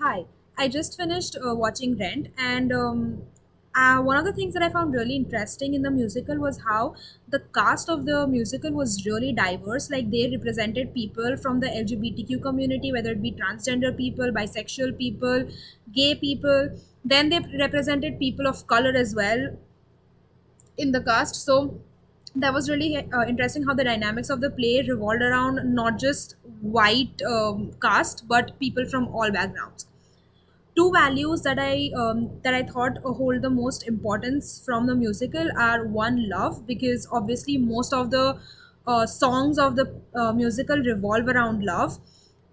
Hi, I just finished watching Rent, and one of the things that I found really interesting in the musical was how the cast of the musical was really diverse. Like, they represented people from the LGBTQ community, whether it be transgender people, bisexual people, gay people. Then they represented people of color as well in the cast. So that was really interesting how the dynamics of the play revolved around not just white cast, but people from all backgrounds. Two values that I thought hold the most importance from the musical are one, love, because obviously most of the songs of the musical revolve around love,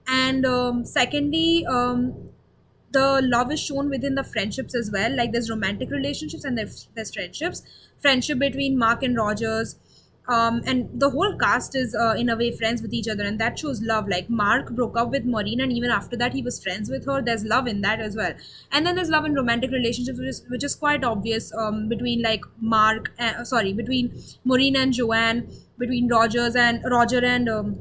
and secondly, the love is shown within the friendships as well. Like, there's romantic relationships and there's friendships. Friendship between Mark and Rogers, and the whole cast is in a way friends with each other, and that shows love. Like, Mark broke up with Maureen, and even after that he was friends with her. There's love in that as well. And then there's love in romantic relationships, which is quite obvious, between like between Maureen and Joanne, between Roger and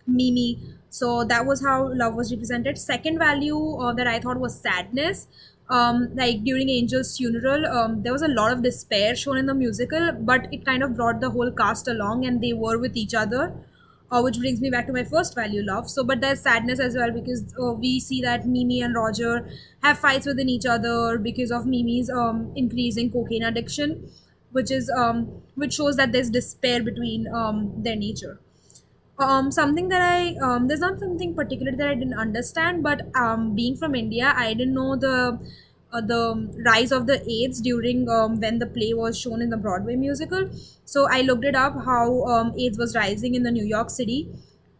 Mimi. So that was how love was represented. Second value that I thought was sadness. Like, during Angel's funeral, there was a lot of despair shown in the musical, but it kind of brought the whole cast along, and they were with each other. Which brings me back to my first value, love. So, but there's sadness as well, because we see that Mimi and Roger have fights within each other because of Mimi's increasing cocaine addiction, which shows that there's despair between their nature. Something that there's not something particular that I didn't understand, but being from India, I didn't know the rise of the AIDS during when the play was shown in the Broadway musical. So I looked it up how AIDS was rising in the New York City,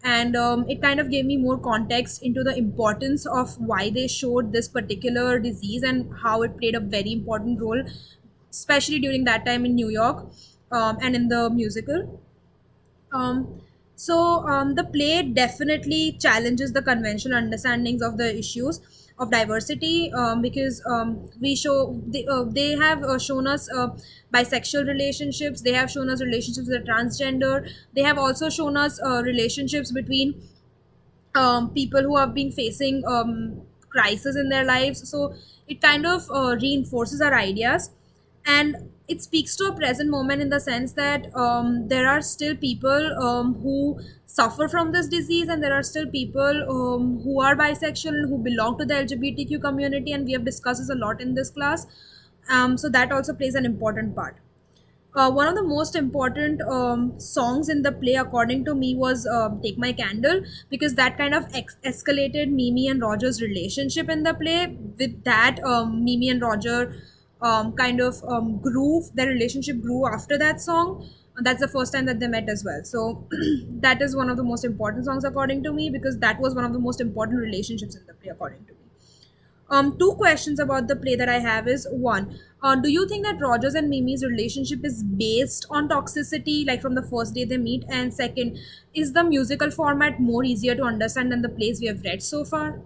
and it kind of gave me more context into the importance of why they showed this particular disease and how it played a very important role, especially during that time in New York, and in the musical. The play definitely challenges the conventional understandings of the issues of diversity, because they have shown us bisexual relationships. They have shown us relationships that are transgender. They have also shown us relationships between people who have been facing crisis in their lives. So it kind of reinforces our ideas, and it speaks to a present moment in the sense that there are still people who suffer from this disease, and there are still people who are bisexual and who belong to the LGBTQ community, and we have discussed this a lot in this class. So that also plays an important part. One of the most important songs in the play, according to me, was Take My Candle, because that kind of escalated Mimi and Roger's relationship in the play. With that, Mimi and Roger kind of grew, their relationship grew after that song. That's the first time that they met as well. So that is one of the most important songs, according to me, because that was one of the most important relationships in the play, according to me. Two questions about the play that I have is one, do you think that Rogers and Mimi's relationship is based on toxicity, like from the first day they meet? And second, is the musical format more easier to understand than the plays we have read so far?